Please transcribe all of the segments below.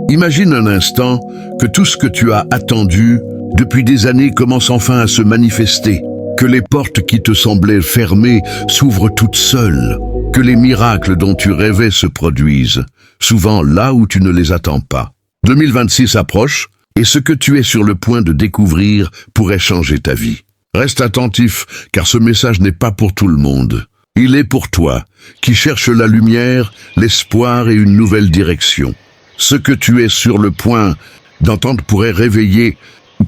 Imagine un instant que tout ce que tu as attendu depuis des années commence enfin à se manifester, que les portes qui te semblaient fermées s'ouvrent toutes seules, que les miracles dont tu rêvais se produisent, souvent là où tu ne les attends pas. 2026 approche, et ce que tu es sur le point de découvrir pourrait changer ta vie. Reste attentif, car ce message n'est pas pour tout le monde. Il est pour toi, qui cherche la lumière, l'espoir et une nouvelle direction. Ce que tu es sur le point d'entendre pourrait réveiller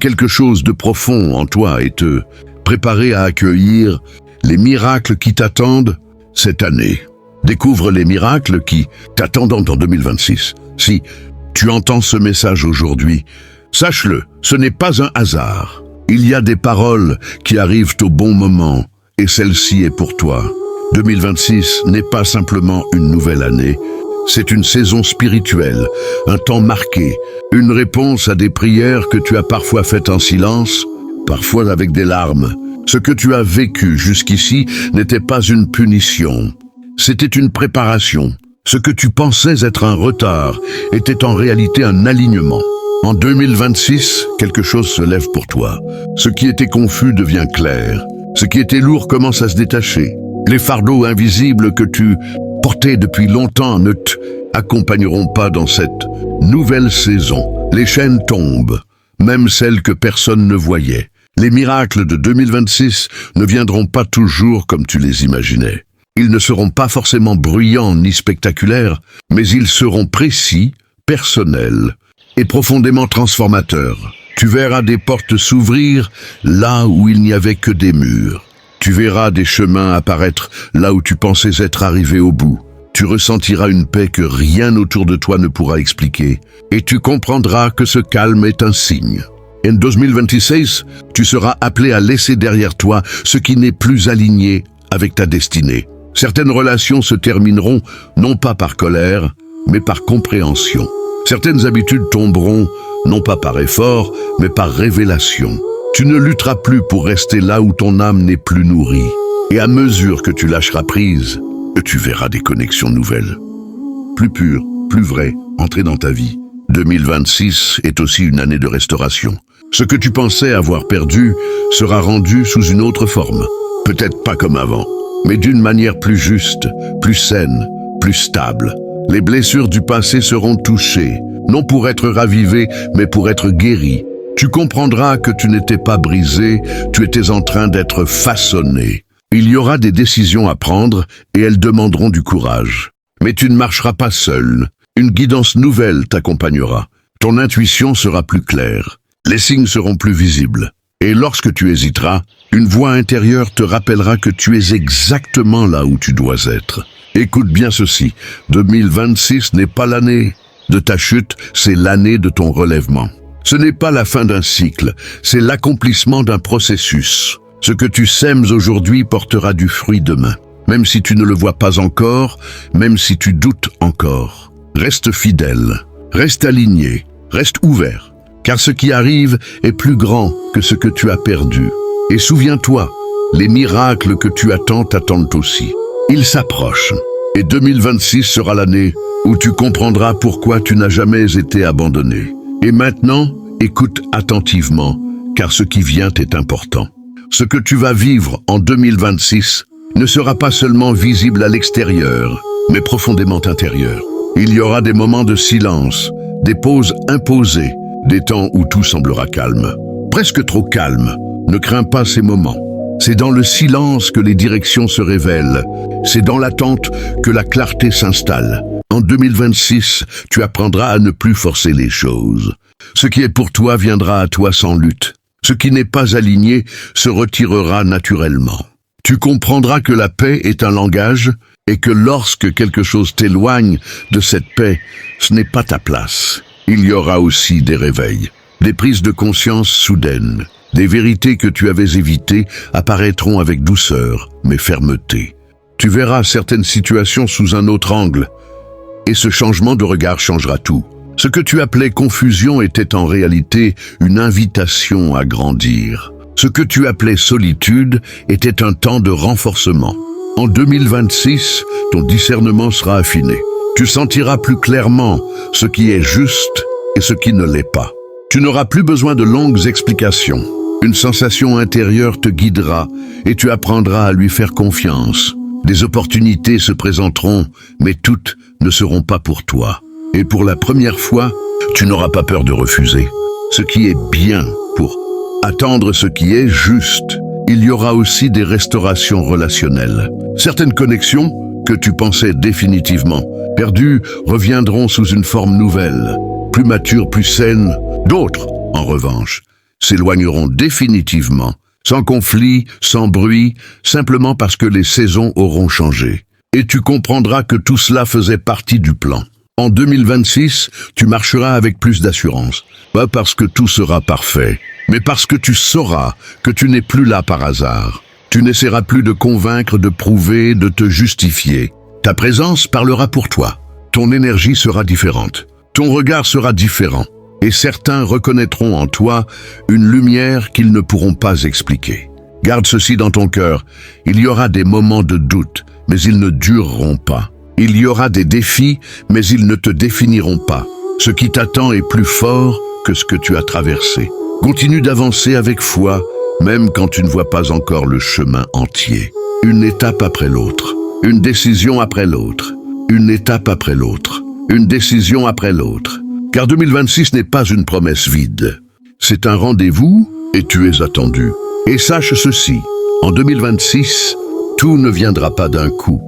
quelque chose de profond en toi et te préparer à accueillir les miracles qui t'attendent cette année. Découvre les miracles qui t'attendent en 2026. Si tu entends ce message aujourd'hui, sache-le, ce n'est pas un hasard. Il y a des paroles qui arrivent au bon moment et celle-ci est pour toi. 2026 n'est pas simplement une nouvelle année, c'est une saison spirituelle, un temps marqué, une réponse à des prières que tu as parfois faites en silence, parfois avec des larmes. Ce que tu as vécu jusqu'ici n'était pas une punition, c'était une préparation. Ce que tu pensais être un retard était en réalité un alignement. En 2026, quelque chose se lève pour toi. Ce qui était confus devient clair. Ce qui était lourd commence à se détacher. Les fardeaux invisibles que tu portais depuis longtemps ne t'accompagneront pas dans cette nouvelle saison. Les chaînes tombent, même celles que personne ne voyait. Les miracles de 2026 ne viendront pas toujours comme tu les imaginais. Ils ne seront pas forcément bruyants ni spectaculaires, mais ils seront précis, personnels et profondément transformateurs. Tu verras des portes s'ouvrir là où il n'y avait que des murs. Tu verras des chemins apparaître là où tu pensais être arrivé au bout. Tu ressentiras une paix que rien autour de toi ne pourra expliquer. Et tu comprendras que ce calme est un signe. En 2026, tu seras appelé à laisser derrière toi ce qui n'est plus aligné avec ta destinée. Certaines relations se termineront non pas par colère, mais par compréhension. Certaines habitudes tomberont non pas par effort, mais par révélation. Tu ne lutteras plus pour rester là où ton âme n'est plus nourrie. Et à mesure que tu lâcheras prise, tu verras des connexions nouvelles. Plus pures, plus vraies, entrer dans ta vie. 2026 est aussi une année de restauration. Ce que tu pensais avoir perdu sera rendu sous une autre forme. Peut-être pas comme avant, mais d'une manière plus juste, plus saine, plus stable. Les blessures du passé seront touchées, non pour être ravivées, mais pour être guéries. Tu comprendras que tu n'étais pas brisé, tu étais en train d'être façonné. Il y aura des décisions à prendre et elles demanderont du courage. Mais tu ne marcheras pas seul. Une guidance nouvelle t'accompagnera. Ton intuition sera plus claire. Les signes seront plus visibles. Et lorsque tu hésiteras, une voix intérieure te rappellera que tu es exactement là où tu dois être. Écoute bien ceci, 2026 n'est pas l'année de ta chute, c'est l'année de ton relèvement. Ce n'est pas la fin d'un cycle, c'est l'accomplissement d'un processus. Ce que tu sèmes aujourd'hui portera du fruit demain. Même si tu ne le vois pas encore, même si tu doutes encore. Reste fidèle, reste aligné, reste ouvert. Car ce qui arrive est plus grand que ce que tu as perdu. Et souviens-toi, les miracles que tu attends t'attendent aussi. Ils s'approchent. Et 2026 sera l'année où tu comprendras pourquoi tu n'as jamais été abandonné. Et maintenant, écoute attentivement, car ce qui vient est important. Ce que tu vas vivre en 2026 ne sera pas seulement visible à l'extérieur, mais profondément intérieur. Il y aura des moments de silence, des pauses imposées, des temps où tout semblera calme. Presque trop calme. Ne crains pas ces moments. C'est dans le silence que les directions se révèlent. C'est dans l'attente que la clarté s'installe. En 2026, tu apprendras à ne plus forcer les choses. Ce qui est pour toi viendra à toi sans lutte. Ce qui n'est pas aligné se retirera naturellement. Tu comprendras que la paix est un langage et que lorsque quelque chose t'éloigne de cette paix, ce n'est pas ta place. Il y aura aussi des réveils, des prises de conscience soudaines. Des vérités que tu avais évitées apparaîtront avec douceur, mais fermeté. Tu verras certaines situations sous un autre angle, et ce changement de regard changera tout. Ce que tu appelais confusion était en réalité une invitation à grandir. Ce que tu appelais solitude était un temps de renforcement. En 2026, ton discernement sera affiné. Tu sentiras plus clairement ce qui est juste et ce qui ne l'est pas. Tu n'auras plus besoin de longues explications. Une sensation intérieure te guidera et tu apprendras à lui faire confiance. Des opportunités se présenteront, mais toutes ne seront pas pour toi. Et pour la première fois, tu n'auras pas peur de refuser ce qui est bien pour attendre ce qui est juste. Il y aura aussi des restaurations relationnelles. Certaines connexions que tu pensais définitivement perdues reviendront sous une forme nouvelle, plus mature, plus saine. D'autres, en revanche, s'éloigneront définitivement, sans conflit, sans bruit, simplement parce que les saisons auront changé. Et tu comprendras que tout cela faisait partie du plan. En 2026, tu marcheras avec plus d'assurance. Pas parce que tout sera parfait, mais parce que tu sauras que tu n'es plus là par hasard. Tu n'essaieras plus de convaincre, de prouver, de te justifier. Ta présence parlera pour toi. Ton énergie sera différente. Ton regard sera différent. Et certains reconnaîtront en toi une lumière qu'ils ne pourront pas expliquer. Garde ceci dans ton cœur. Il y aura des moments de doute, mais ils ne dureront pas. Il y aura des défis, mais ils ne te définiront pas. Ce qui t'attend est plus fort que ce que tu as traversé. Continue d'avancer avec foi, même quand tu ne vois pas encore le chemin entier. Une étape après l'autre, une décision après l'autre, une étape après l'autre, une décision après l'autre. Car 2026 n'est pas une promesse vide. C'est un rendez-vous et tu es attendu. Et sache ceci, en 2026, tout ne viendra pas d'un coup.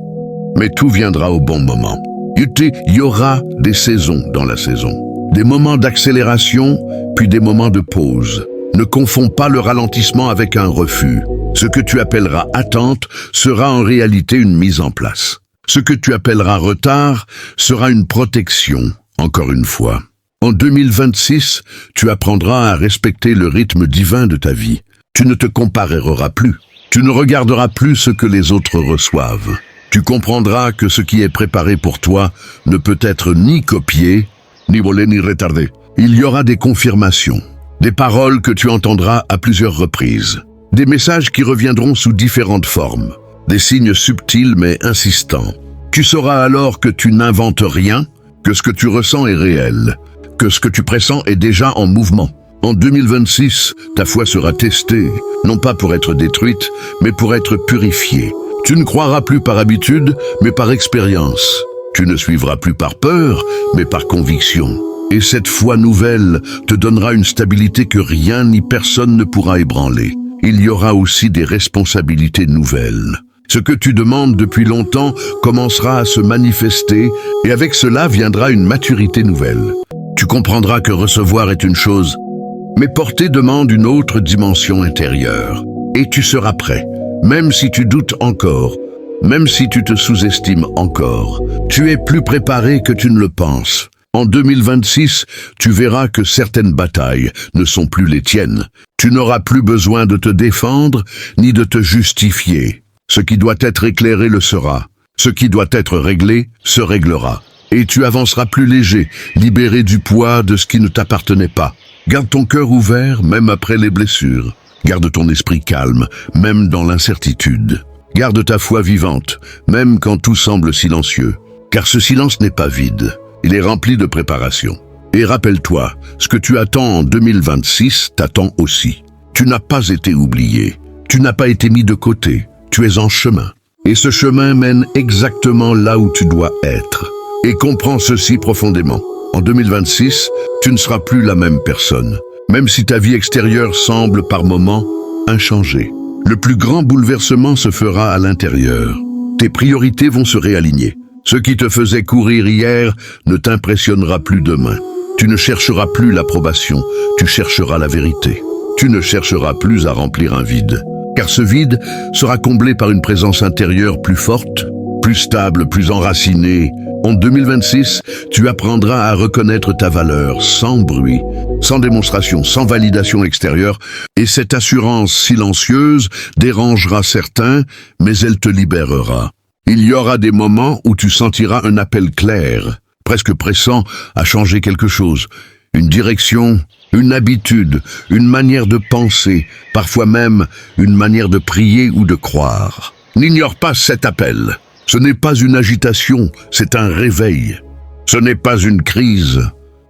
Mais tout viendra au bon moment. Il y aura des saisons dans la saison. Des moments d'accélération, puis des moments de pause. Ne confonds pas le ralentissement avec un refus. Ce que tu appelleras attente sera en réalité une mise en place. Ce que tu appelleras retard sera une protection, encore une fois. En 2026, tu apprendras à respecter le rythme divin de ta vie. Tu ne te compareras plus. Tu ne regarderas plus ce que les autres reçoivent. Tu comprendras que ce qui est préparé pour toi ne peut être ni copié, ni volé, ni retardé. Il y aura des confirmations, des paroles que tu entendras à plusieurs reprises, des messages qui reviendront sous différentes formes, des signes subtils mais insistants. Tu sauras alors que tu n'inventes rien, que ce que tu ressens est réel, que ce que tu pressens est déjà en mouvement. En 2026, ta foi sera testée, non pas pour être détruite, mais pour être purifiée. Tu ne croiras plus par habitude, mais par expérience. Tu ne suivras plus par peur, mais par conviction. Et cette foi nouvelle te donnera une stabilité que rien ni personne ne pourra ébranler. Il y aura aussi des responsabilités nouvelles. Ce que tu demandes depuis longtemps commencera à se manifester, et avec cela viendra une maturité nouvelle. Tu comprendras que recevoir est une chose, mais porter demande une autre dimension intérieure. Et tu seras prêt. Même si tu doutes encore, même si tu te sous-estimes encore, tu es plus préparé que tu ne le penses. En 2026, tu verras que certaines batailles ne sont plus les tiennes. Tu n'auras plus besoin de te défendre ni de te justifier. Ce qui doit être éclairé le sera. Ce qui doit être réglé se réglera. Et tu avanceras plus léger, libéré du poids de ce qui ne t'appartenait pas. Garde ton cœur ouvert, même après les blessures. Garde ton esprit calme, même dans l'incertitude. Garde ta foi vivante, même quand tout semble silencieux. Car ce silence n'est pas vide, il est rempli de préparation. Et rappelle-toi, ce que tu attends en 2026 t'attend aussi. Tu n'as pas été oublié, tu n'as pas été mis de côté, tu es en chemin. Et ce chemin mène exactement là où tu dois être. Et comprends ceci profondément. En 2026, tu ne seras plus la même personne. Même si ta vie extérieure semble par moments inchangée. Le plus grand bouleversement se fera à l'intérieur. Tes priorités vont se réaligner. Ce qui te faisait courir hier ne t'impressionnera plus demain. Tu ne chercheras plus l'approbation, tu chercheras la vérité. Tu ne chercheras plus à remplir un vide. Car ce vide sera comblé par une présence intérieure plus forte, plus stable, plus enracinée. En 2026, tu apprendras à reconnaître ta valeur sans bruit, sans démonstration, sans validation extérieure, et cette assurance silencieuse dérangera certains, mais elle te libérera. Il y aura des moments où tu sentiras un appel clair, presque pressant à changer quelque chose, une direction, une habitude, une manière de penser, parfois même une manière de prier ou de croire. N'ignore pas cet appel. Ce n'est pas une agitation, c'est un réveil. Ce n'est pas une crise,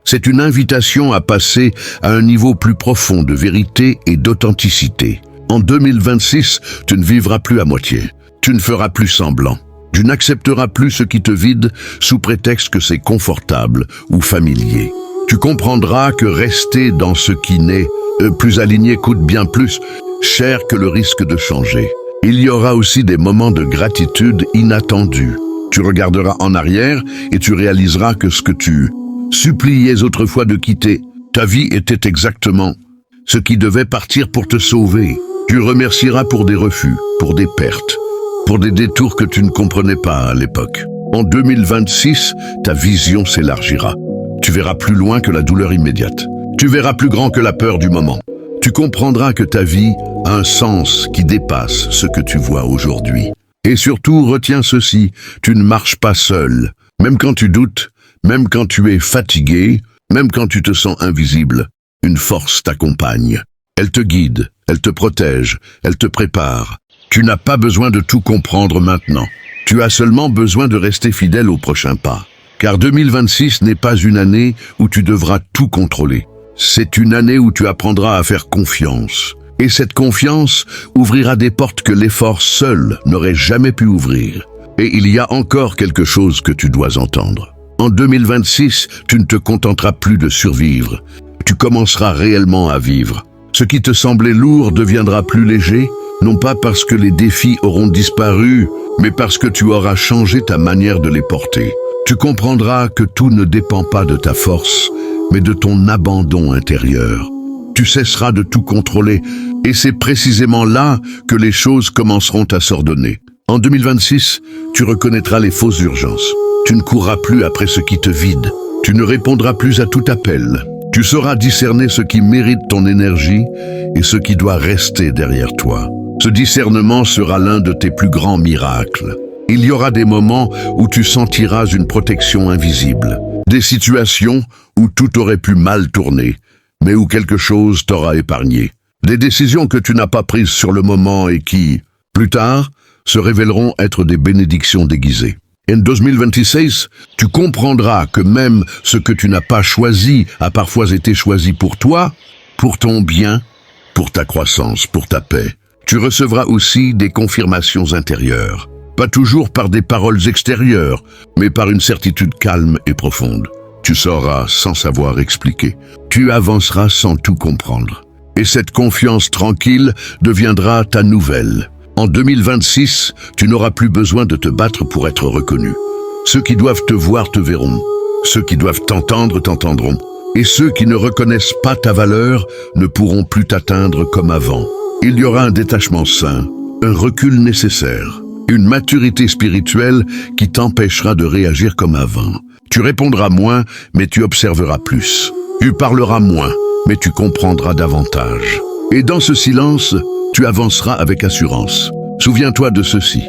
C'est une invitation à passer à un niveau plus profond de vérité et d'authenticité. En 2026, tu ne vivras plus à moitié. Tu ne feras plus semblant. Tu n'accepteras plus ce qui te vide sous prétexte que c'est confortable ou familier. Tu comprendras que rester dans ce qui n'est plus aligné coûte bien plus cher que le risque de changer. Il y aura aussi des moments de gratitude inattendus. Tu regarderas en arrière et tu réaliseras que ce que tu suppliais autrefois de quitter, ta vie était exactement ce qui devait partir pour te sauver. Tu remercieras pour des refus, pour des pertes, pour des détours que tu ne comprenais pas à l'époque. En 2026, ta vision s'élargira. Tu verras plus loin que la douleur immédiate. Tu verras plus grand que la peur du moment. Tu comprendras que ta vie a un sens qui dépasse ce que tu vois aujourd'hui. Et surtout, retiens ceci, tu ne marches pas seul. Même quand tu doutes, même quand tu es fatigué, même quand tu te sens invisible, une force t'accompagne. Elle te guide, elle te protège, elle te prépare. Tu n'as pas besoin de tout comprendre maintenant. Tu as seulement besoin de rester fidèle au prochain pas. Car 2026 n'est pas une année où tu devras tout contrôler. C'est une année où tu apprendras à faire confiance. Et cette confiance ouvrira des portes que l'effort seul n'aurait jamais pu ouvrir. Et il y a encore quelque chose que tu dois entendre. En 2026, tu ne te contenteras plus de survivre. Tu commenceras réellement à vivre. Ce qui te semblait lourd deviendra plus léger, non pas parce que les défis auront disparu, mais parce que tu auras changé ta manière de les porter. Tu comprendras que tout ne dépend pas de ta force, mais de ton abandon intérieur. Tu cesseras de tout contrôler, et c'est précisément là que les choses commenceront à s'ordonner. En 2026, tu reconnaîtras les fausses urgences. Tu ne courras plus après ce qui te vide. Tu ne répondras plus à tout appel. Tu sauras discerner ce qui mérite ton énergie et ce qui doit rester derrière toi. Ce discernement sera l'un de tes plus grands miracles. Il y aura des moments où tu sentiras une protection invisible. Des situations où tout aurait pu mal tourner, mais où quelque chose t'aura épargné. Des décisions que tu n'as pas prises sur le moment et qui, plus tard, se révéleront être des bénédictions déguisées. En 2026, tu comprendras que même ce que tu n'as pas choisi a parfois été choisi pour toi, pour ton bien, pour ta croissance, pour ta paix. Tu recevras aussi des confirmations intérieures. Pas toujours par des paroles extérieures, mais par une certitude calme et profonde. Tu sauras sans savoir expliquer. Tu avanceras sans tout comprendre. Et cette confiance tranquille deviendra ta nouvelle. En 2026, tu n'auras plus besoin de te battre pour être reconnu. Ceux qui doivent te voir te verront. Ceux qui doivent t'entendre t'entendront. Et ceux qui ne reconnaissent pas ta valeur ne pourront plus t'atteindre comme avant. Il y aura un détachement sain, un recul nécessaire. Une maturité spirituelle qui t'empêchera de réagir comme avant. Tu répondras moins, mais tu observeras plus. Tu parleras moins, mais tu comprendras davantage. Et dans ce silence, tu avanceras avec assurance. Souviens-toi de ceci.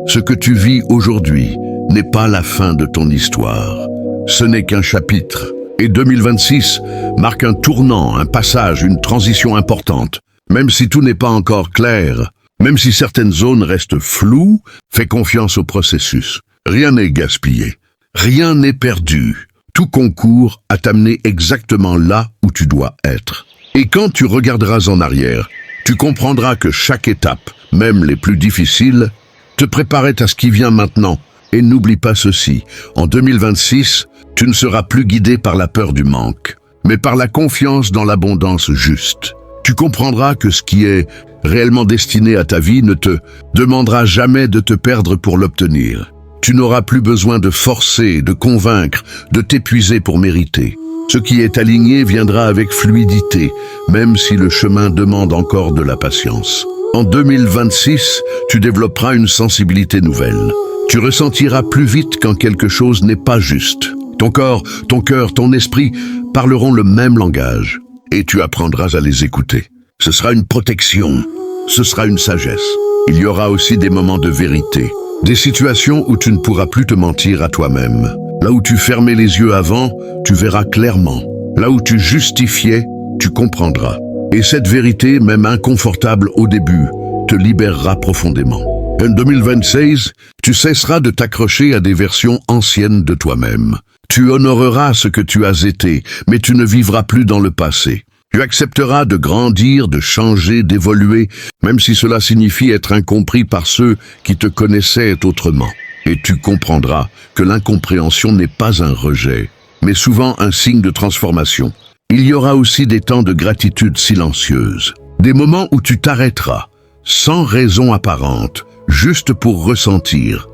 Ce que tu vis aujourd'hui n'est pas la fin de ton histoire. Ce n'est qu'un chapitre. Et 2026 marque un tournant, un passage, une transition importante. Même si tout n'est pas encore clair, même si certaines zones restent floues, fais confiance au processus. Rien n'est gaspillé. Rien n'est perdu. Tout concourt à t'amener exactement là où tu dois être. Et quand tu regarderas en arrière, tu comprendras que chaque étape, même les plus difficiles, te préparait à ce qui vient maintenant. Et n'oublie pas ceci, en 2026, tu ne seras plus guidé par la peur du manque, mais par la confiance dans l'abondance juste. Tu comprendras que ce qui est réellement destiné à ta vie ne te demandera jamais de te perdre pour l'obtenir. Tu n'auras plus besoin de forcer, de convaincre, de t'épuiser pour mériter. Ce qui est aligné viendra avec fluidité, même si le chemin demande encore de la patience. En 2026, tu développeras une sensibilité nouvelle. Tu ressentiras plus vite quand quelque chose n'est pas juste. Ton corps, ton cœur, ton esprit parleront le même langage. Et tu apprendras à les écouter. Ce sera une protection, ce sera une sagesse. Il y aura aussi des moments de vérité, des situations où tu ne pourras plus te mentir à toi-même. Là où tu fermais les yeux avant, tu verras clairement. Là où tu justifiais, tu comprendras. Et cette vérité, même inconfortable au début, te libérera profondément. En 2026, tu cesseras de t'accrocher à des versions anciennes de toi-même. Tu honoreras ce que tu as été, mais tu ne vivras plus dans le passé. Tu accepteras de grandir, de changer, d'évoluer, même si cela signifie être incompris par ceux qui te connaissaient autrement. Et tu comprendras que l'incompréhension n'est pas un rejet, mais souvent un signe de transformation. Il y aura aussi des temps de gratitude silencieuse, des moments où tu t'arrêteras, sans raison apparente, juste pour ressentir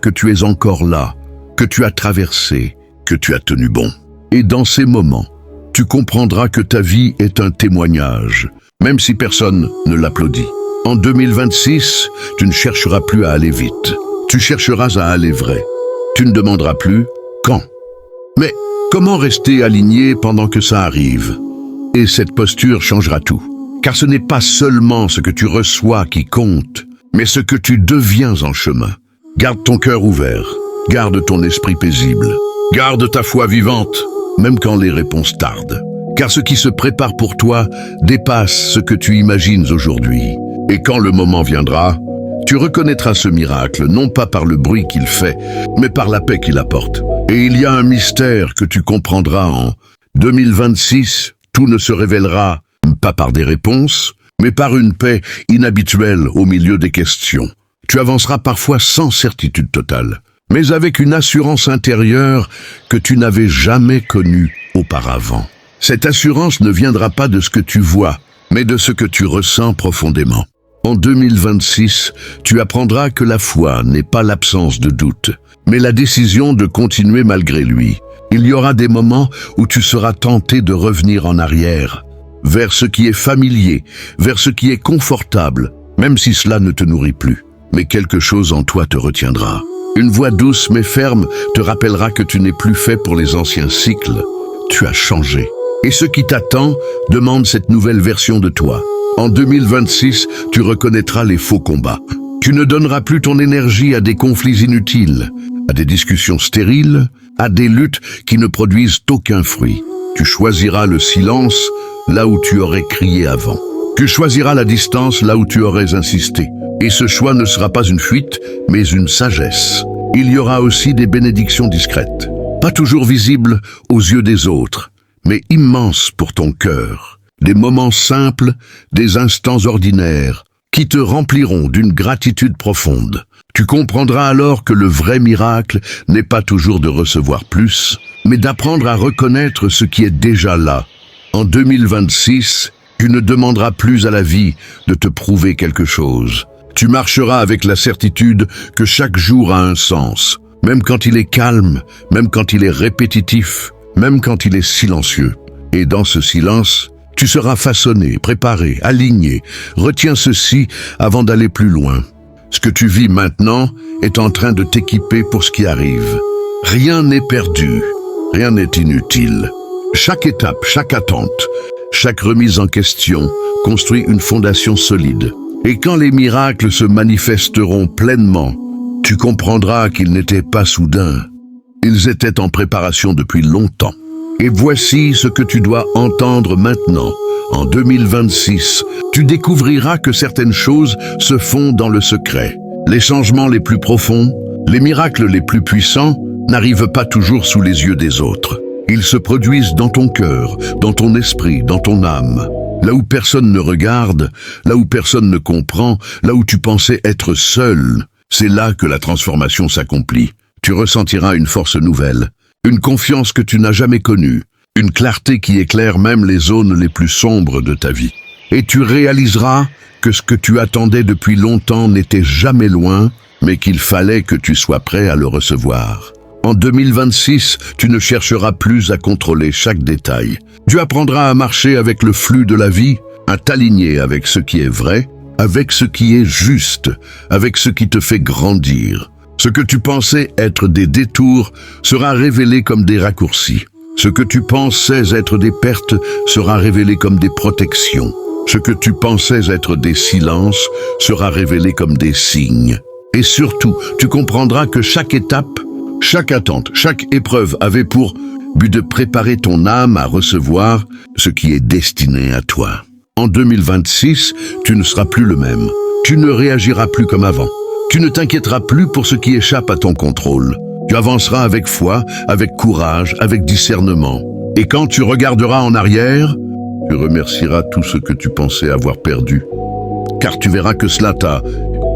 que tu es encore là, que tu as traversé, que tu as tenu bon. Et dans ces moments, tu comprendras que ta vie est un témoignage, même si personne ne l'applaudit. En 2026, tu ne chercheras plus à aller vite. Tu chercheras à aller vrai. Tu ne demanderas plus « quand ». Mais comment rester aligné pendant que ça arrive? Et cette posture changera tout. Car ce n'est pas seulement ce que tu reçois qui compte, mais ce que tu deviens en chemin. Garde ton cœur ouvert, garde ton esprit paisible, garde ta foi vivante, même quand les réponses tardent. Car ce qui se prépare pour toi dépasse ce que tu imagines aujourd'hui. Et quand le moment viendra, tu reconnaîtras ce miracle, non pas par le bruit qu'il fait, mais par la paix qu'il apporte. Et il y a un mystère que tu comprendras en 2026, tout ne se révélera pas par des réponses, mais par une paix inhabituelle au milieu des questions. Tu avanceras parfois sans certitude totale, mais avec une assurance intérieure que tu n'avais jamais connue auparavant. Cette assurance ne viendra pas de ce que tu vois, mais de ce que tu ressens profondément. En 2026, tu apprendras que la foi n'est pas l'absence de doute, mais la décision de continuer malgré lui. Il y aura des moments où tu seras tenté de revenir en arrière, vers ce qui est familier, vers ce qui est confortable, même si cela ne te nourrit plus. Mais quelque chose en toi te retiendra. Une voix douce mais ferme te rappellera que tu n'es plus fait pour les anciens cycles. Tu as changé. Et ce qui t'attend demande cette nouvelle version de toi. En 2026, tu reconnaîtras les faux combats. Tu ne donneras plus ton énergie à des conflits inutiles, à des discussions stériles, à des luttes qui ne produisent aucun fruit. Tu choisiras le silence là où tu aurais crié avant. Tu choisiras la distance là où tu aurais insisté. Et ce choix ne sera pas une fuite, mais une sagesse. Il y aura aussi des bénédictions discrètes, pas toujours visibles aux yeux des autres, mais immenses pour ton cœur. Des moments simples, des instants ordinaires, qui te rempliront d'une gratitude profonde. Tu comprendras alors que le vrai miracle n'est pas toujours de recevoir plus, mais d'apprendre à reconnaître ce qui est déjà là. En 2026, tu ne demanderas plus à la vie de te prouver quelque chose. Tu marcheras avec la certitude que chaque jour a un sens, même quand il est calme, même quand il est répétitif, même quand il est silencieux. Et dans ce silence, tu seras façonné, préparé, aligné. Retiens ceci avant d'aller plus loin. Ce que tu vis maintenant est en train de t'équiper pour ce qui arrive. Rien n'est perdu, rien n'est inutile. Chaque étape, chaque attente, chaque remise en question construit une fondation solide. Et quand les miracles se manifesteront pleinement, tu comprendras qu'ils n'étaient pas soudains. Ils étaient en préparation depuis longtemps. Et voici ce que tu dois entendre maintenant. En 2026, tu découvriras que certaines choses se font dans le secret. Les changements les plus profonds, les miracles les plus puissants n'arrivent pas toujours sous les yeux des autres. Ils se produisent dans ton cœur, dans ton esprit, dans ton âme. Là où personne ne regarde, là où personne ne comprend, là où tu pensais être seul, c'est là que la transformation s'accomplit. Tu ressentiras une force nouvelle, une confiance que tu n'as jamais connue, une clarté qui éclaire même les zones les plus sombres de ta vie. Et tu réaliseras que ce que tu attendais depuis longtemps n'était jamais loin, mais qu'il fallait que tu sois prêt à le recevoir. En 2026, tu ne chercheras plus à contrôler chaque détail. Tu apprendras à marcher avec le flux de la vie, à t'aligner avec ce qui est vrai, avec ce qui est juste, avec ce qui te fait grandir. Ce que tu pensais être des détours sera révélé comme des raccourcis. Ce que tu pensais être des pertes sera révélé comme des protections. Ce que tu pensais être des silences sera révélé comme des signes. Et surtout, tu comprendras que chaque étape, chaque attente, chaque épreuve avait pour but de préparer ton âme à recevoir ce qui est destiné à toi. En 2026, tu ne seras plus le même. Tu ne réagiras plus comme avant. Tu ne t'inquiéteras plus pour ce qui échappe à ton contrôle. Tu avanceras avec foi, avec courage, avec discernement. Et quand tu regarderas en arrière, tu remercieras tout ce que tu pensais avoir perdu. Car tu verras que cela t'a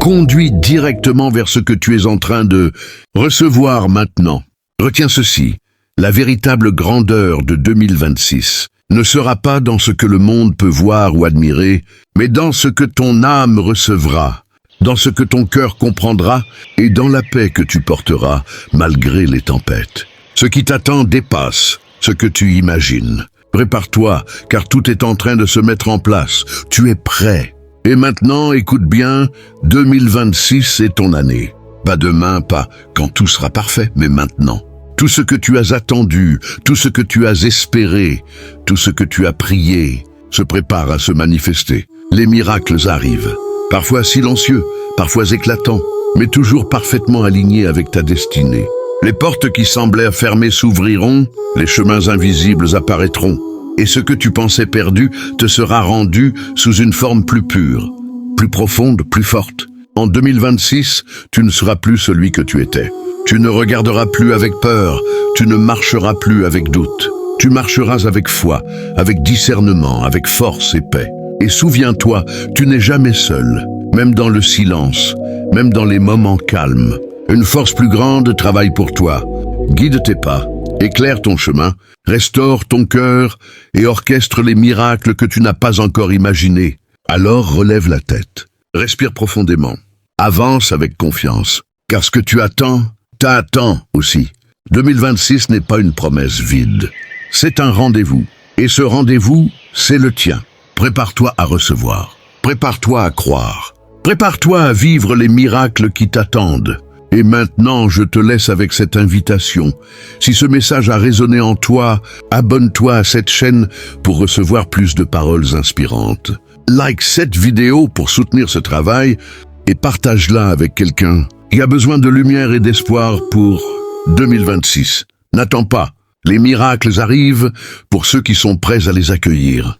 conduit directement vers ce que tu es en train de recevoir maintenant. Retiens ceci, la véritable grandeur de 2026 ne sera pas dans ce que le monde peut voir ou admirer, mais dans ce que ton âme recevra, dans ce que ton cœur comprendra et dans la paix que tu porteras malgré les tempêtes. Ce qui t'attend dépasse ce que tu imagines. Prépare-toi, car tout est en train de se mettre en place. Tu es prêt. Et maintenant, écoute bien, 2026 est ton année. Pas demain, pas quand tout sera parfait, mais maintenant. Tout ce que tu as attendu, tout ce que tu as espéré, tout ce que tu as prié, se prépare à se manifester. Les miracles arrivent, parfois silencieux, parfois éclatants, mais toujours parfaitement alignés avec ta destinée. Les portes qui semblaient fermées s'ouvriront, les chemins invisibles apparaîtront, et ce que tu pensais perdu te sera rendu sous une forme plus pure, plus profonde, plus forte. En 2026, tu ne seras plus celui que tu étais. Tu ne regarderas plus avec peur, tu ne marcheras plus avec doute. Tu marcheras avec foi, avec discernement, avec force et paix. Et souviens-toi, tu n'es jamais seul, même dans le silence, même dans les moments calmes. Une force plus grande travaille pour toi. Guide tes pas, éclaire ton chemin, restaure ton cœur et orchestre les miracles que tu n'as pas encore imaginés. Alors relève la tête, respire profondément, avance avec confiance, car ce que tu attends, t'attend aussi. 2026 n'est pas une promesse vide, c'est un rendez-vous. Et ce rendez-vous, c'est le tien. Prépare-toi à recevoir, prépare-toi à croire, prépare-toi à vivre les miracles qui t'attendent. Et maintenant, je te laisse avec cette invitation. Si ce message a résonné en toi, abonne-toi à cette chaîne pour recevoir plus de paroles inspirantes. Like cette vidéo pour soutenir ce travail et partage-la avec quelqu'un qui a besoin de lumière et d'espoir pour 2026. N'attends pas, les miracles arrivent pour ceux qui sont prêts à les accueillir.